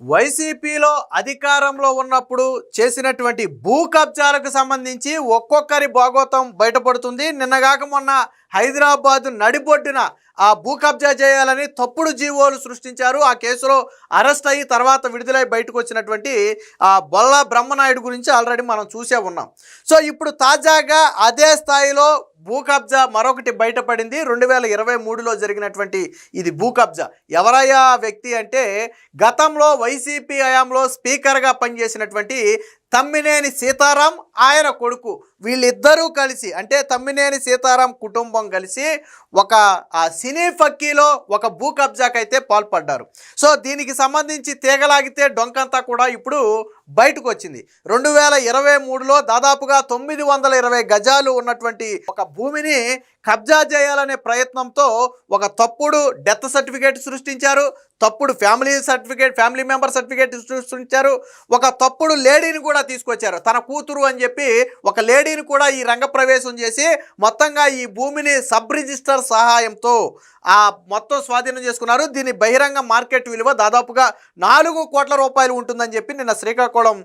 వైసీపీలో అధికారంలో ఉన్నప్పుడు చేసినటువంటి భూ కబ్జాలకు సంబంధించి ఒక్కొక్కరి భాగోతం బయటపడుతుంది. నిన్నగాక మొన్న హైదరాబాద్ నడిబొడ్డున ఆ భూ కబ్జా చేయాలని తప్పుడు జీవోలు సృష్టించారు. ఆ కేసులో అరెస్ట్ అయ్యి తర్వాత విడుదలై బయటకు వచ్చినటువంటి ఆ బొల్ల బ్రహ్మనాయుడు గురించి ఆల్రెడీ మనం చూసే ఉన్నాం. సో ఇప్పుడు తాజాగా అదే స్థాయిలో భూ కబ్జా మరొకటి బయటపడింది. 2023లో జరిగినటువంటి ఇది భూ కబ్జా. ఎవరయ్యా వ్యక్తి అంటే గతంలో వైసీపీ హయాంలో స్పీకర్గా పనిచేసినటువంటి తమ్మినేని సీతారాం, ఆయన కొడుకు, వీళ్ళిద్దరూ కలిసి అంటే తమ్మినేని సీతారాం కుటుంబం కలిసి ఒక సినీ ఫక్కీలో ఒక భూ కబ్జాకైతే పాల్పడ్డారు. సో దీనికి సంబంధించి తీగలాగితే డొంకంతా కూడా ఇప్పుడు బయటకు వచ్చింది. 2023లో దాదాపుగా 920 గజాలు ఉన్నటువంటి ఒక భూమిని కబ్జా చేయాలనే ప్రయత్నంతో ఒక తప్పుడు డెత్ సర్టిఫికేట్ సృష్టించారు, తప్పుడు ఫ్యామిలీ మెంబర్ సర్టిఫికేట్ సృష్టించారు, ఒక తప్పుడు లేడీని కూడా తీసుకొచ్చారు. తన కూతురు అని చెప్పి ఒక లేడీని కూడా ఈ రంగప్రవేశం చేసి మొత్తంగా ఈ భూమిని సబ్ రిజిస్టర్ సహాయంతో మొత్తం స్వాధీనం చేసుకున్నారు. దీని బహిరంగ మార్కెట్ విలువ దాదాపుగా 4 కోట్ల రూపాయలు ఉంటుందని చెప్పి నిన్న శ్రీకాకుళం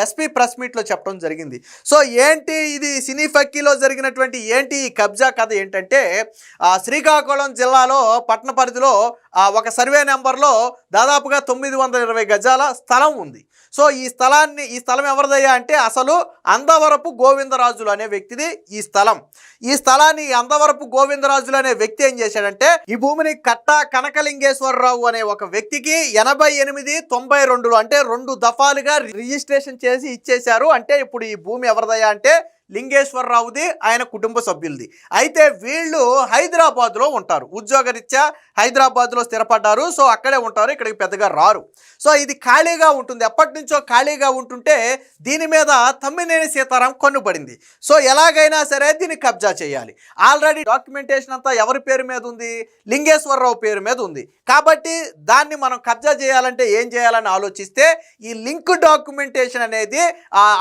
ఎస్పీ ప్రెస్ మీట్లో చెప్పడం జరిగింది. సో ఏంటి ఇది సినీ ఫక్కీలో జరిగినటువంటి ఏంటి ఈ కబ్జా కథ ఏంటంటే శ్రీకాకుళం జిల్లాలో పట్టణ పరిధిలో ఒక సర్వే నెంబర్లో దాదాపుగా 920 గజాల స్థలం ఉంది. సో ఈ స్థలం ఎవరిదయ్యా అంటే అసలు అందవరపు గోవిందరాజులు అనే వ్యక్తిది ఈ స్థలం. ఈ స్థలాన్ని అందవరపు గోవిందరాజులు అనే వ్యక్తి ఏం చేశాడంటే ఈ భూమిని కట్టా కనకలింగేశ్వరరావు అనే ఒక వ్యక్తికి 88-92 అంటే 2 దఫాలుగా రిజిస్ట్రేషన్ చేసి ఇచ్చేశారు. అంటే ఇప్పుడు ఈ భూమి ఎవరిదయ్యా అంటే లింగేశ్వరరావుది, ఆయన కుటుంబ సభ్యులది. అయితే వీళ్ళు హైదరాబాద్లో ఉంటారు, ఉద్యోగరీత్యా హైదరాబాద్లో స్థిరపడ్డారు. సో అక్కడే ఉంటారు, ఇక్కడికి పెద్దగా రారు. సో ఇది ఖాళీగా ఉంటుంది, ఎప్పటి నుంచో ఖాళీగా ఉంటుంటే దీని మీద తమ్మినేని సీతారాం కన్నుపడింది. సో ఎలాగైనా సరే దీన్ని కబ్జా చేయాలి. ఆల్రెడీ డాక్యుమెంటేషన్ అంతా ఎవరి పేరు మీద ఉంది? లింగేశ్వరరావు పేరు మీద ఉంది. కాబట్టి దాన్ని మనం కబ్జా చేయాలంటే ఏం చేయాలని ఆలోచిస్తే ఈ లింక్ డాక్యుమెంటేషన్ అనేది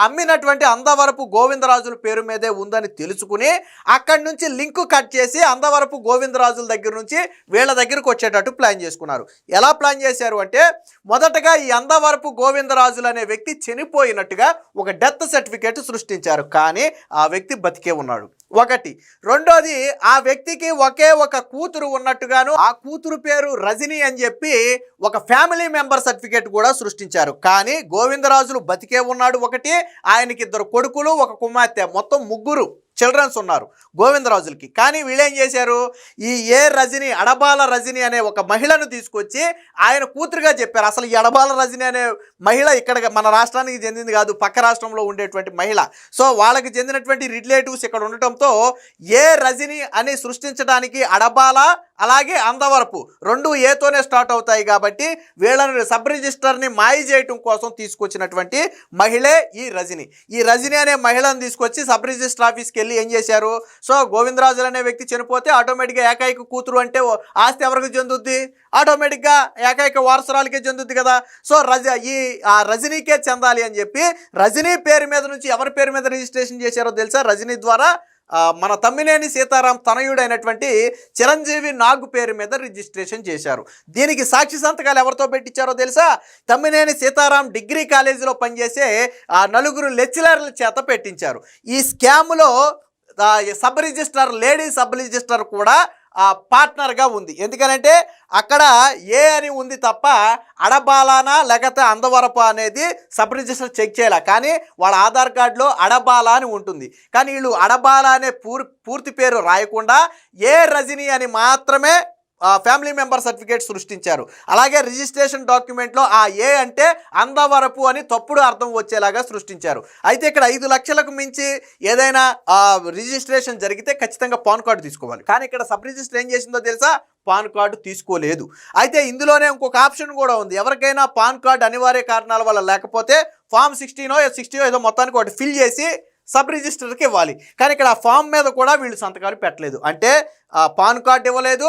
అమ్మినటువంటి అందవరపు గోవిందరాజుల పేరు మీదే ఉందని తెలుసుకుని అక్కడి నుంచి లింక్ కట్ చేసి అందవరపు గోవిందరాజుల దగ్గర నుంచి వీళ్ళ దగ్గరకు వచ్చేటట్టు ప్లాన్ చేసుకున్నారు. ఎలా ప్లాన్ చేశారు అంటే మొదటగా ఈ అందవరపు గోవిందరాజులు అనే వ్యక్తి చనిపోయినట్టుగా ఒక డెత్ సర్టిఫికేట్ సృష్టించారు. కానీ ఆ వ్యక్తి బతికే ఉన్నాడు ఒకటి. రెండోది ఆ వ్యక్తికి ఒకే ఒక కూతురు ఉన్నట్టుగాను ఆ కూతురు పేరు రజని అని చెప్పి ఒక ఫ్యామిలీ మెంబర్ సర్టిఫికేట్ కూడా సృష్టించారు. కానీ గోవిందరాజులు బతికే ఉన్నాడు ఒకటి, ఆయనకి 2 కొడుకులు, 1 కుమార్తె, మొత్తం 3 చిల్డ్రన్స్ ఉన్నారు గోవిందరాజులకి. కానీ వీళ్ళేం చేశారు, ఈ రజని, అడబాల రజని అనే ఒక మహిళను తీసుకొచ్చి ఆయన కూతురుగా చెప్పారు. అసలు ఈ అడబాల రజని అనే మహిళ ఇక్కడ మన రాష్ట్రానికి చెందింది కాదు, పక్క రాష్ట్రంలో ఉండేటువంటి మహిళ. సో వాళ్ళకి చెందినటువంటి రిలేటివ్స్ ఇక్కడ ఉండటంతో రజని అని సృష్టించడానికి అడబాల అలాగే అందవరపు 2 ఏతోనే స్టార్ట్ అవుతాయి. కాబట్టి వీళ్ళని సబ్ రిజిస్టర్ని మాయ చేయటం కోసం తీసుకొచ్చినటువంటి మహిళే ఈ రజని. ఈ రజని అనే మహిళను తీసుకొచ్చి సబ్ రిజిస్టర్ ఆఫీస్కి వెళ్ళి ఏం చేశారు, సో గోవిందరాజులు అనే వ్యక్తి చనిపోతే ఆటోమేటిక్గా ఏకైక కూతురు అంటే ఆస్తి ఎవరికి చెందుద్ది? ఆటోమేటిక్గా ఏకైక వారసురాలకే చెందుద్ది కదా. సో రజనీకే చెందాలి అని చెప్పి రజనీ పేరు మీద నుంచి ఎవరి పేరు మీద రిజిస్ట్రేషన్ చేశారో తెలుసా? రజనీ ద్వారా మన తమ్మినేని సీతారాం తనయుడైనటువంటి చిరంజీవి నాగు పేరు మీద రిజిస్ట్రేషన్ చేశారు. దీనికి సాక్షి సంతకాలు ఎవరితో పెట్టించారో తెలుసా? తమ్మినేని సీతారాం డిగ్రీ కాలేజీలో పనిచేసే 4 లెక్చరర్ల చేత పెట్టించారు. ఈ స్కామ్లో లేడీ సబ్ రిజిస్టర్ కూడా పార్ట్నర్గా ఉంది. ఎందుకనంటే అక్కడ అని ఉంది తప్ప అడబాలానా లేకపోతే అందవరప అనేది సబ్ రిజిస్టర్ చెక్ చేయాలి. కానీ వాళ్ళ ఆధార్ కార్డులో అడబాల అని ఉంటుంది. కానీ వీళ్ళు అడబాల అనే పూర్తి పేరు రాయకుండా రజని అని మాత్రమే ఫ్యామిలీ మెంబర్ సర్టిఫికేట్ సృష్టించారు. అలాగే రిజిస్ట్రేషన్ డాక్యుమెంట్లో అంటే అందవరపు అని తప్పుడు అర్థం వచ్చేలాగా సృష్టించారు. అయితే ఇక్కడ 5 లక్షలకు మించి ఏదైనా రిజిస్ట్రేషన్ జరిగితే ఖచ్చితంగా పాన్ కార్డు తీసుకోవాలి. కానీ ఇక్కడ సబ్ రిజిస్టర్ ఏం చేసిందో తెలుసా? పాన్ కార్డు తీసుకోలేదు. అయితే ఇందులోనే ఇంకొక ఆప్షన్ కూడా ఉంది. ఎవరికైనా పాన్ కార్డు అనివార్య కారణాల వల్ల లేకపోతే ఫామ్ 16 ఏదో మొత్తానికి ఒకటి ఫిల్ చేసి సబ్ రిజిస్టర్కి ఇవ్వాలి. కానీ ఇక్కడ ఆ ఫామ్ మీద కూడా వీళ్ళు సంతకాలు పెట్టలేదు. అంటే పాన్ కార్డు ఇవ్వలేదు,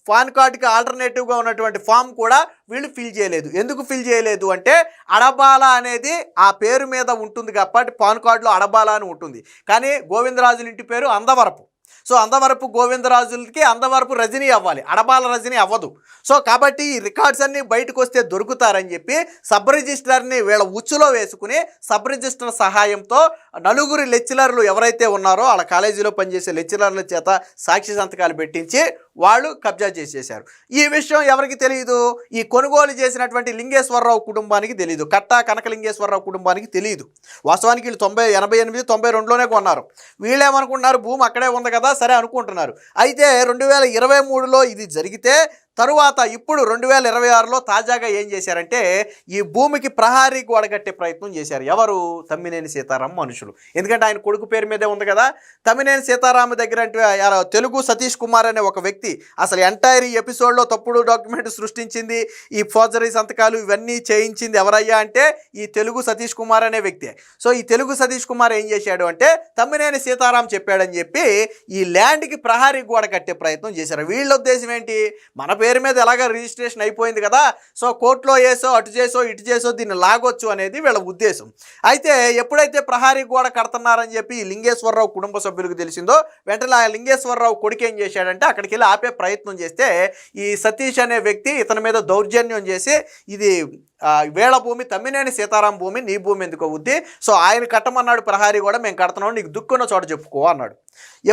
పాన్ కార్డుకి ఆల్టర్నేటివ్గా ఉన్నటువంటి ఫామ్ కూడా వీళ్ళు ఫిల్ చేయలేదు. ఎందుకు ఫిల్ చేయలేదు అంటే అడబాల అనేది ఆ పేరు మీద ఉంటుంది కాబట్టి పాన్ కార్డులో అడబాల అని ఉంటుంది. కానీ గోవిందరాజుల ఇంటి పేరు అందవరపు. సో అందవరపు గోవిందరాజులకి అందవరపు రజనీ అవ్వాలి, అడబాల రజనీ అవ్వదు. సో కాబట్టి ఈ రికార్డ్స్ అన్నీ బయటకు వస్తే దొరుకుతారని చెప్పి సబ్ రిజిస్ట్రార్ని వీళ్ళ ఉచ్చులో వేసుకుని సబ్ రిజిస్ట్రార్ సహాయంతో నలుగురు లెక్చరర్లు ఎవరైతే ఉన్నారో వాళ్ళ కాలేజీలో పనిచేసే లెక్చరర్ల చేత సాక్షి సంతకాలు పెట్టించి వాళ్ళు కబ్జా చేసేశారు. ఈ విషయం ఎవరికి తెలియదు? ఈ కొనుగోలు చేసినటువంటి లింగేశ్వరరావు కుటుంబానికి తెలియదు, కట్టా కనకలింగేశ్వరరావు కుటుంబానికి తెలియదు. వాస్తవానికి వీళ్ళు 88, 92లోనే కొన్నారు. వీళ్ళేమనుకుంటున్నారు, భూమి అక్కడే ఉంది కదా సరే అనుకుంటున్నారు. అయితే 2023లో ఇది జరిగితే తరువాత ఇప్పుడు 2026లో తాజాగా ఏం చేశారంటే ఈ భూమికి ప్రహారీ గోడ కట్టే ప్రయత్నం చేశారు. ఎవరు? తమ్మినేని సీతారాం మనుషులు. ఎందుకంటే ఆయన కొడుకు పేరు మీదే ఉంది కదా. తమ్మినేని సీతారాం దగ్గర అంటే తెలుగు సతీష్ కుమార్ అనే ఒక వ్యక్తి అసలు ఎంటైర్ ఈ ఎపిసోడ్లో తప్పుడు డాక్యుమెంట్ సృష్టించింది, ఈ ఫోర్జరీ సంతకాలు ఇవన్నీ చేయించింది ఎవరయ్యా అంటే ఈ తెలుగు సతీష్ కుమార్ అనే వ్యక్తి. సో ఈ తెలుగు సతీష్ కుమార్ ఏం చేశాడు అంటే తమ్మినేని సీతారాం చెప్పాడని చెప్పి ఈ ల్యాండ్కి ప్రహారీ గోడ కట్టే ప్రయత్నం చేశారు. వీళ్ళ ఉద్దేశం ఏంటి? మన పేరు మీద ఎలాగ రిజిస్ట్రేషన్ అయిపోయింది కదా, సో కోర్టులో వేసో అటు చేసో ఇటు చేసో దీన్ని లాగొచ్చు అనేది వీళ్ళ ఉద్దేశం. అయితే ఎప్పుడైతే ప్రహారీ గోడ కడుతున్నారని చెప్పి ఈ లింగేశ్వరరావు కుటుంబ సభ్యులకు తెలిసిందో వెంటనే ఆ లింగేశ్వరరావు కొడుకు ఏం చేశాడంటే అక్కడికి వెళ్ళి ఆపే ప్రయత్నం చేస్తే ఈ సతీష్ అనే వ్యక్తి ఇతని మీద దౌర్జన్యం చేసి ఇది వేళ భూమి, తమ్మినేని సీతారాం భూమి, నీ భూమి ఎందుకు అవుద్ది, సో ఆయన కట్టమన్నాడు ప్రహారీ కూడా, మేము కడుతున్నాం, నీకు దుక్కున్న చోట చెప్పుకో అన్నాడు.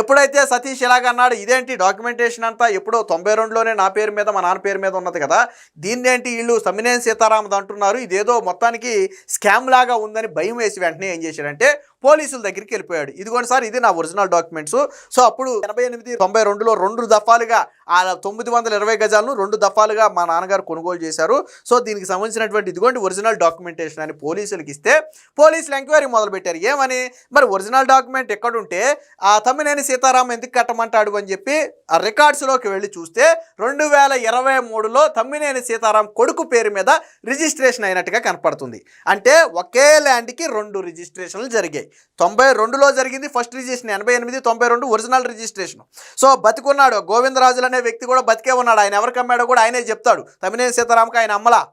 ఎప్పుడైతే సతీష్ ఇలాగన్నాడు, ఇదేంటి డాక్యుమెంటేషన్ అంతా ఎప్పుడో 92లోనే నా పేరు మీద మా నాన్న పేరు మీద ఉన్నది కదా, దీన్నేంటి వీళ్ళు తమ్మినేని సీతారాం అంటున్నారు, ఇదేదో మొత్తానికి స్కామ్ లాగా ఉందని భయం వేసి వెంటనే ఏం చేశాడంటే పోలీసుల దగ్గరికి వెళ్ళిపోయాడు. ఇదిగోండి సార్, ఇది నా ఒరిజినల్ డాక్యుమెంట్స్. సో అప్పుడు 88, 92లో 2 దఫాలుగా ఆ 920 గజాలను 2 దఫాలుగా మా నాన్నగారు కొనుగోలు చేశారు. సో దీనికి సంబంధించినటువంటి ఇదిగోండి ఒరిజినల్ డాక్యుమెంటేషన్ అని పోలీసులకు ఇస్తే పోలీసులు ఎంక్వైరీ మొదలుపెట్టారు. ఏమని? మరి ఒరిజినల్ డాక్యుమెంట్ ఎక్కడుంటే ఆ తమ్మినేని సీతారాం ఎందుకు కట్టమంటాడు అని చెప్పి ఆ రికార్డ్స్లోకి వెళ్ళి చూస్తే 2023లో తమ్మినేని సీతారాం కొడుకు పేరు మీద రిజిస్ట్రేషన్ అయినట్టుగా కనపడుతుంది. అంటే ఒకే ల్యాండ్కి 2 రిజిస్ట్రేషన్లు జరిగాయి. 92లో జరిగింది first registration, 88, 92 original registration. So బతికున్నాడు గోవిందరాజులు అనే వ్యక్తి కూడా బతికే ఉన్నాడు. ఆయన ఎవరికి అమ్మాడో కూడా ఆయనే చెప్తాడు. తమ్మినేని సీతారాంకి ఆయన అమ్మలా.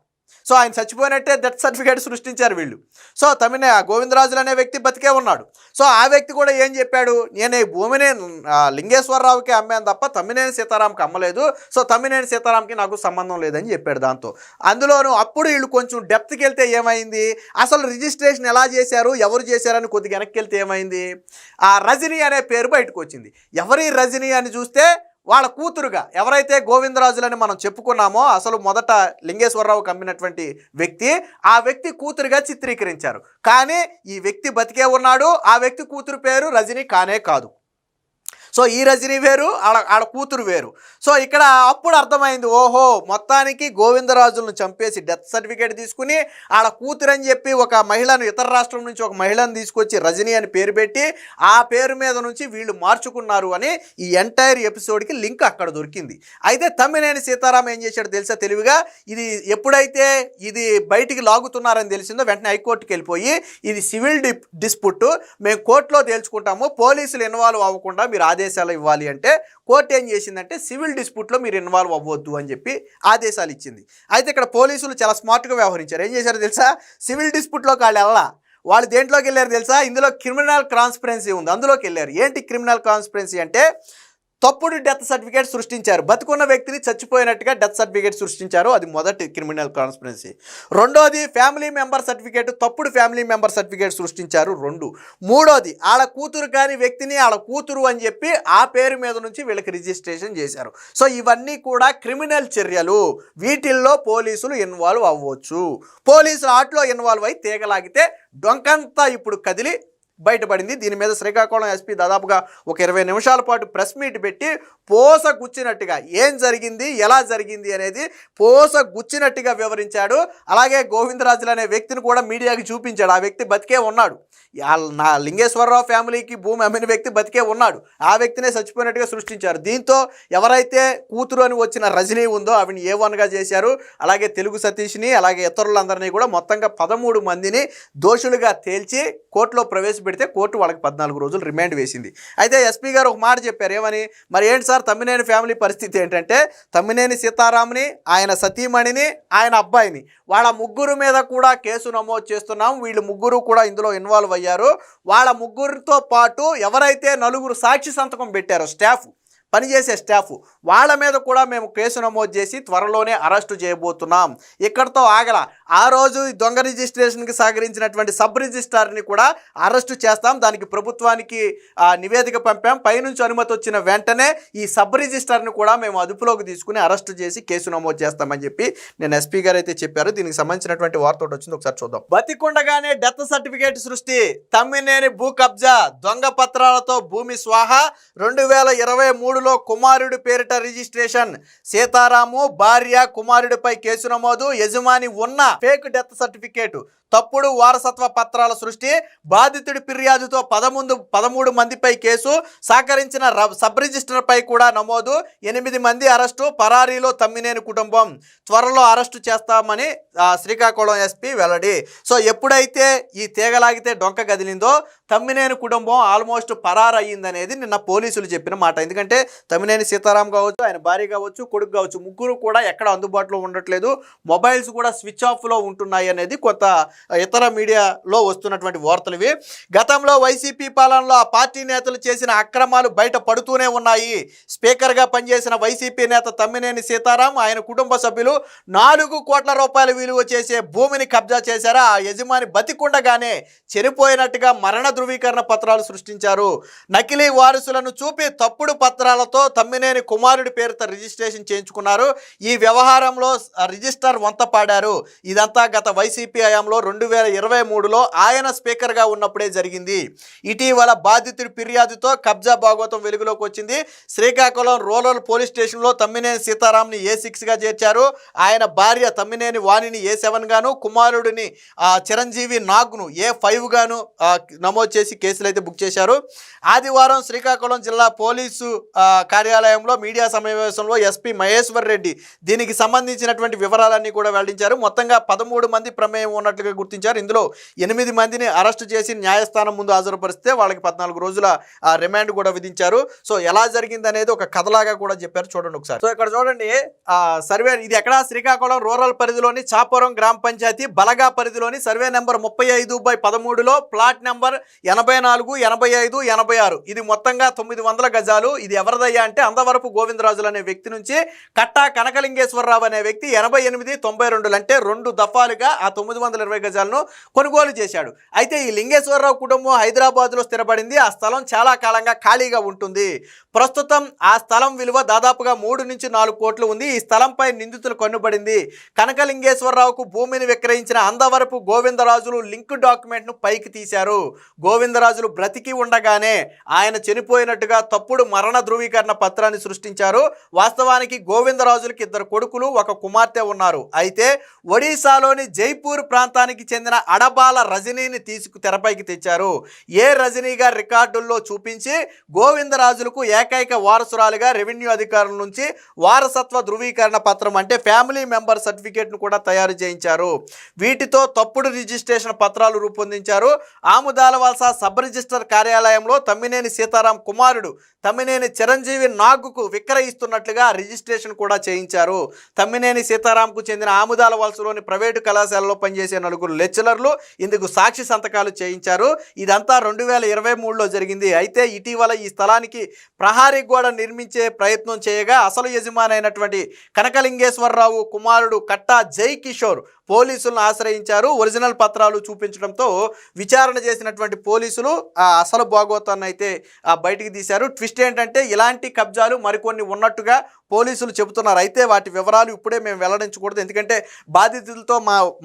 సో ఆయన చచ్చిపోయినట్టే డెత్ సర్టిఫికేట్ సృష్టించారు వీళ్ళు. సో గోవిందరాజులు అనే వ్యక్తి బతికే ఉన్నాడు. సో ఆ వ్యక్తి కూడా ఏం చెప్పాడు, నేను ఈ భూమిని లింగేశ్వరరావుకి అమ్మాను తప్ప తమ్మినేని సీతారాంకి అమ్మలేదు, సో తమ్మినేని సీతారాంకి నాకు సంబంధం లేదని చెప్పాడు. దాంతో అందులోనూ అప్పుడు వీళ్ళు కొంచెం డెప్త్కి వెళ్తే ఏమైంది, అసలు రిజిస్ట్రేషన్ ఎలా చేశారు, ఎవరు చేశారని కొద్దిగా వెనక్కి వెళ్తే ఏమైంది, ఆ రజనీ అనే పేరు బయటకు వచ్చింది. ఎవరి రజనీ అని చూస్తే వాళ్ళ కూతురుగా ఎవరైతే గోవిందరాజులని మనం చెప్పుకున్నామో అసలు మొదట లింగేశ్వరరావు కమ్మినటువంటి వ్యక్తి, ఆ వ్యక్తి కూతురుగా చిత్రీకరించారు. కానీ ఈ వ్యక్తి బతికే ఉన్నాడు. ఆ వ్యక్తి కూతురు పేరు రజనీ కానే కాదు. సో ఈ రజనీ వేరు, ఆడ కూతురు వేరు. సో ఇక్కడ అప్పుడు అర్థమైంది, ఓహో మొత్తానికి గోవిందరాజులను చంపేసి డెత్ సర్టిఫికేట్ తీసుకుని ఆడ కూతురు అని చెప్పి ఒక మహిళను, ఇతర రాష్ట్రం నుంచి ఒక మహిళను తీసుకొచ్చి రజనీ అని పేరు పెట్టి ఆ పేరు మీద నుంచి వీళ్ళు మార్చుకున్నారు అని ఈ ఎంటైర్ ఎపిసోడ్కి లింక్ అక్కడ దొరికింది. అయితే తమ్మినేని సీతారాం ఏం చేశాడు తెలుసా తెలివిగా, ఇది ఎప్పుడైతే ఇది బయటికి లాగుతున్నారని తెలిసిందో వెంటనే హైకోర్టుకి వెళ్ళిపోయి ఇది సివిల్ డిస్ప్యూట్, మేము కోర్టులో తేల్చుకుంటాము, పోలీసులు ఇన్వాల్వ్ అవ్వకుండా మీరు ఆదేశాలు ఇవ్వాలి అంటే కోర్టు ఏం చేసిందంటే సివిల్ డిస్ప్యూట్లో మీరు ఇన్వాల్వ్ అవ్వద్దు అని చెప్పి ఆదేశాలు ఇచ్చింది. అయితే ఇక్కడ పోలీసులు చాలా స్మార్ట్గా వ్యవహరించారు. ఏం చేశారో తెలుసా, సివిల్ డిస్ప్యూట్లోకి వాళ్ళు దేంట్లోకి వెళ్ళారు తెలుసా, ఇందులో క్రిమినల్ కాన్స్పిరెన్సీ ఉంది, అందులోకి వెళ్ళారు. ఏంటి క్రిమినల్ కాన్స్పిరెన్సీ అంటే తప్పుడు డెత్ సర్టిఫికేట్ సృష్టించారు. బతుకున్న వ్యక్తిని చచ్చిపోయినట్టుగా డెత్ సర్టిఫికేట్ సృష్టించారు, అది మొదటి క్రిమినల్ కాన్స్పిరెన్సీ. రెండోది ఫ్యామిలీ మెంబర్ సర్టిఫికేట్, తప్పుడు ఫ్యామిలీ మెంబర్ సర్టిఫికేట్ సృష్టించారు 2. మూడోది ఆడ కూతురు కాని వ్యక్తిని ఆడ కూతురు అని చెప్పి ఆ పేరు మీద నుంచి వీళ్ళకి రిజిస్ట్రేషన్ చేశారు. సో ఇవన్నీ కూడా క్రిమినల్ చర్యలు, వీటిల్లో పోలీసులు ఇన్వాల్వ్ అవ్వచ్చు. పోలీసులు ఆటలో ఇన్వాల్వ్ అయి తీగలాగితే డొంకంతా ఇప్పుడు కదిలి బయటపడింది. దీని మీద శ్రీకాకుళం ఎస్పీ దాదాపుగా ఒక 20 నిమిషాల పాటు ప్రెస్ మీట్ పెట్టి పోస గుచ్చినట్టుగా ఏం జరిగింది, ఎలా జరిగింది అనేది పోస గుచ్చినట్టుగా వివరించాడు. అలాగే గోవిందరాజులు అనే వ్యక్తిని కూడా మీడియాకి చూపించాడు. ఆ వ్యక్తి బతికే ఉన్నాడు. నా లింగేశ్వరరావు ఫ్యామిలీకి భూమి అమ్మిన వ్యక్తి బతికే ఉన్నాడు. ఆ వ్యక్తినే చచ్చిపోయినట్టుగా సృష్టించారు. దీంతో ఎవరైతే కూతురు అని వచ్చిన రజనీ ఉందో ఆవిని A1గా చేశారు. అలాగే తెలుగు సతీష్ని అలాగే ఇతరులందరినీ కూడా మొత్తంగా 13 మందిని దోషులుగా తేల్చి కోర్టులో ప్రవేశపెట్టారు. పెడితే కోర్టు వాళ్ళకి 14 రోజులు రిమాండ్ వేసింది. అయితే ఎస్పీ గారు ఒక మాట చెప్పారు, ఏమని, మరి ఏంటి సార్ తమ్మినేని ఫ్యామిలీ పరిస్థితి ఏంటంటే తమ్మినేని సీతారాంని, ఆయన సతీమణిని, ఆయన అబ్బాయిని, వాళ్ళ ముగ్గురు మీద కూడా కేసు నమోదు చేస్తున్నాం. వీళ్ళు ముగ్గురు కూడా ఇందులో ఇన్వాల్వ్ అయ్యారు. వాళ్ళ ముగ్గురితో పాటు ఎవరైతే నలుగురు సాక్షి సంతకం పెట్టారో పనిచేసే స్టాఫ్, వాళ్ళ మీద కూడా మేము కేసు నమోదు చేసి త్వరలోనే అరెస్టు చేయబోతున్నాం. ఇక్కడితో ఆగల. ఆ రోజు దొంగ రిజిస్ట్రేషన్కి సహకరించినటువంటి సబ్ రిజిస్ట్రార్ని కూడా అరెస్టు చేస్తాం. దానికి ప్రభుత్వానికి నివేదిక పంపాం. పైనుంచి అనుమతి వచ్చిన వెంటనే ఈ సబ్ రిజిస్ట్రార్ని కూడా మేము అదుపులోకి తీసుకుని అరెస్టు చేసి కేసు నమోదు చేస్తామని చెప్పి నేను ఎస్పీ గారు అయితే చెప్పారు. దీనికి సంబంధించినటువంటి వార్త ఒకటి వచ్చింది, ఒకసారి చూద్దాం. బతికుండగానే డెత్ సర్టిఫికేట్ సృష్టి, తమ్మినేని భూ కబ్జా, దొంగ పత్రాలతో భూమి స్వాహా, 2023 కుమారుడి పేరిట రిజిస్ట్రేషన్, సీతారాము భార్య కుమారుడిపై కేసు నమోదు, యజమాని ఉన్న ఫేక్ డెత్ సర్టిఫికేట్, తప్పుడు వారసత్వ పత్రాల సృష్టి, బాధితుడి ఫిర్యాదుతో 13 మందిపై కేసు, సహకరించిన సబ్ రిజిస్టర్ పై కూడా నమోదు, 8 మంది అరెస్టు, పరారీలో తమ్మినేని కుటుంబం, త్వరలో అరెస్టు చేస్తామని శ్రీకాకుళం ఎస్పీ వెల్లడి. సో ఎప్పుడైతే ఈ తీగలాగితే డొంక కదిలిందో తమ్మినేని కుటుంబం ఆల్మోస్ట్ పరారయ్యిందనేది నిన్న పోలీసులు చెప్పిన మాట. ఎందుకంటే తమ్మినేని సీతారాం కావచ్చు, ఆయన భార్య కావచ్చు, కొడుకు కావచ్చు, ముగ్గురు కూడా ఎక్కడ అందుబాటులో ఉండట్లేదు, మొబైల్స్ కూడా స్విచ్ ఆఫ్లో ఉంటున్నాయి అనేది కొంత ఇతర మీడియాలో వస్తున్నటువంటి వార్తలు ఇవి. గతంలో వైసీపీ పాలనలో ఆ పార్టీ నేతలు చేసిన అక్రమాలు బయట పడుతూనే ఉన్నాయి. స్పీకర్గా పనిచేసిన వైసీపీ నేత తమ్మినేని సీతారాం, ఆయన కుటుంబ సభ్యులు 4 కోట్ల రూపాయల విలువ చేసే భూమిని కబ్జా చేశారా, ఆ యజమాని బతికుండగానే చనిపోయినట్టుగా మరణ ధృవీకరణ పత్రాలు సృష్టించారు. నకిలీ వారసులను చూపి తప్పుడు పత్రాలతో తమ్మినేని కుమారుడి పేరుతో రిజిస్ట్రేషన్ చేయించుకున్నారు. ఈ వ్యవహారంలో రిజిస్టర్ వంత పాడారు. ఇదంతా గత వైసీపీ హయాంలో 2023లో ఆయన స్పీకర్గా ఉన్నప్పుడే జరిగింది. ఇటీవల బాధితుడి ఫిర్యాదుతో కబ్జా భాగవతం వెలుగులోకి వచ్చింది. శ్రీకాకుళం రూరల్ పోలీస్ స్టేషన్లో తమ్మినేని సీతారాంని A6గా చేర్చారు. ఆయన భార్య తమ్మినేని వాణిని A7 గాను, కుమారుడిని చిరంజీవి నాగ్ను A5 గాను నమోదు చేసి కేసులు అయితే బుక్ చేశారు. ఆదివారం శ్రీకాకుళం జిల్లా పోలీసు కార్యాలయంలో మీడియా సమావేశంలో ఎస్పీ మహేశ్వర్ రెడ్డి దీనికి సంబంధించినటువంటి వివరాలన్నీ కూడా వెల్లడించారు. మొత్తంగా 13 మంది ప్రమేయం ఉన్నట్లుగా గుర్తించారు. ఇందులో 8 మందిని అరెస్టు చేసి న్యాయస్థానం ముందు హాజరుపరిస్తే వాళ్ళకి 14 రోజుల రిమాండ్ కూడా విధించారు. సో ఎలా జరిగింది అనేది ఒక కథలాగా కూడా చెప్పారు. చూడండి ఒకసారి. సో ఇక్కడ చూడండి, సర్వే ఇది ఎక్కడ, శ్రీకాకుళం రూరల్ పరిధిలోని చాపురం గ్రామ పంచాయతీ బలగా పరిధిలోని సర్వే నెంబర్ 35/13లో ప్లాట్ నెంబర్ 84, 85, 86. ఇది మొత్తంగా 900 గజాలు. ఇది ఎవరిదయ్యా అంటే అందవరపు గోవిందరాజులు అనే వ్యక్తి నుంచి కట్టా కనకలింగేశ్వరరావు అనే వ్యక్తి 88, 92 అంటే 2 దఫాలుగా ఆ 920 గజాలను కొనుగోలు చేశాడు. అయితే ఈ లింగేశ్వరరావు కుటుంబం హైదరాబాద్లో స్థిరపడింది. ఆ స్థలం చాలా కాలంగా ఖాళీగా ఉంటుంది. ప్రస్తుతం ఆ స్థలం విలువ దాదాపుగా 3 నుంచి 4 కోట్లు ఉంది. ఈ స్థలంపై నిందితులు కన్నుబడింది. కనకలింగేశ్వరరావుకు భూమిని విక్రయించిన అందవరపు గోవిందరాజులు లింక్ డాక్యుమెంట్ను పైకి తీశారు. గోవిందరాజులు బ్రతికి ఉండగానే ఆయన చనిపోయినట్టుగా తప్పుడు మరణ ధృవీకరణ పత్రాన్ని సృష్టించారు. వాస్తవానికి గోవిందరాజులకి 2 కొడుకులు, 1 కుమార్తె ఉన్నారు. అయితే ఒడిశాలోని జైపూర్ ప్రాంతానికి చెందిన అడబాల రజనీని తెరపైకి తెచ్చారు. రజనీ గారి రికార్డుల్లో చూపించి గోవిందరాజులకు ఏకైక వారసురాలుగా రెవెన్యూ అధికారుల నుంచి వారసత్వ ధృవీకరణ పత్రం అంటే ఫ్యామిలీ మెంబర్ సర్టిఫికేట్ను కూడా తయారు చేయించారు. వీటితో తప్పుడు రిజిస్ట్రేషన్ పత్రాలు రూపొందించారు. ఆముదాల వలస సబ్ రిజిస్టర్ కార్యాలయంలో తమ్మినేని సీతారాం కుమారుడు తమ్మినేని చిరంజీవి నాగ్కు విక్రయిస్తున్నట్లుగా రిజిస్ట్రేషన్ కూడా చేయించారు. తమ్మినేని సీతారాంకు చెందిన ఆముదాల వలసలోని ప్రైవేటు కళాశాలలో పనిచేసే 4 లెక్చరర్లు ఇందుకు సాక్షి సంతకాలు చేయించారు. ఇదంతా 2023లో జరిగింది. అయితే ఇటీవల ఈ స్థలానికి ప్రహారీ గోడ నిర్మించే ప్రయత్నం చేయగా అసలు యజమాని అయినటువంటి కనకలింగేశ్వరరావు కుమారుడు కట్టా జై కిషోర్ పోలీసులను ఆశ్రయించారు. ఒరిజినల్ పత్రాలు చూపించడంతో విచారణ చేసినటువంటి పోలీసులు అసలు భాగవతాన్ని అయితే బయటికి తీశారు. ట్విస్ట్ ఏంటంటే ఇలాంటి కబ్జాలు మరికొన్ని ఉన్నట్టుగా పోలీసులు చెబుతున్నారు. అయితే వాటి వివరాలు ఇప్పుడే మేము వెల్లడించకూడదు, ఎందుకంటే బాధితులతో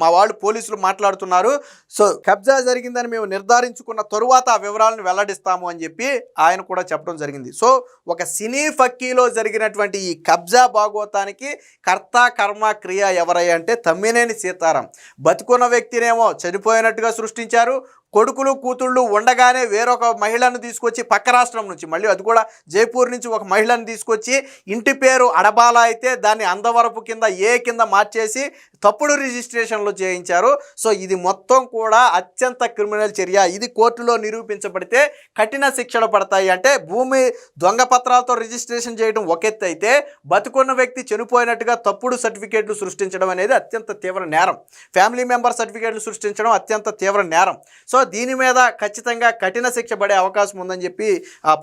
మా వాళ్ళు పోలీసులు మాట్లాడుతున్నారు. సో కబ్జా జరిగిందని మేము నిర్ధారించుకున్న తరువాత ఆ వివరాలను వెల్లడిస్తాము అని చెప్పి ఆయన కూడా చెప్పడం జరిగింది. సో ఒక సినీ ఫక్కీలో జరిగినటువంటి ఈ కబ్జా భాగవతానికి కర్త కర్మ క్రియ ఎవరయ్యా అంటే తమ్మినేని సీతారాం. బతుకున్న వ్యక్తినేమో చనిపోయినట్టుగా సృష్టించారు, కొడుకులు కూతుళ్ళు ఉండగానే వేరొక మహిళను తీసుకొచ్చి పక్క రాష్ట్రం నుంచి, మళ్ళీ అది కూడా జైపూర్ నుంచి ఒక మహిళను తీసుకొచ్చి ఇంటి పేరు అడబాల అయితే దాన్ని అందవరపు కింద కింద మార్చేసి తప్పుడు రిజిస్ట్రేషన్లు చేయించారు. సో ఇది మొత్తం కూడా అత్యంత క్రిమినల్ చర్య. ఇది కోర్టులో నిరూపించబడితే కఠిన శిక్షలు పడతాయి. అంటే భూమి దొంగ పత్రాలతో రిజిస్ట్రేషన్ చేయడం ఒక ఎత్తు అయితే, బతుకున్న వ్యక్తి చనిపోయినట్టుగా తప్పుడు సర్టిఫికేట్లు సృష్టించడం అనేది అత్యంత తీవ్ర నేరం. ఫ్యామిలీ మెంబర్ సర్టిఫికేట్లు సృష్టించడం అత్యంత తీవ్ర నేరం. సో దీని మీద ఖచ్చితంగా కఠిన శిక్ష పడే అవకాశం ఉందని చెప్పి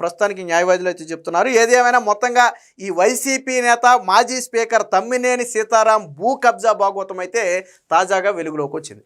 ప్రస్తుతానికి న్యాయవాదులు అయితే చెప్తున్నారు. ఏదేమైనా మొత్తంగా ఈ వైసీపీ నేత మాజీ స్పీకర్ తమ్మినేని సీతారాం భూ కబ్జా భాగవతం అయితే తాజాగా వెలుగులోకి వచ్చింది.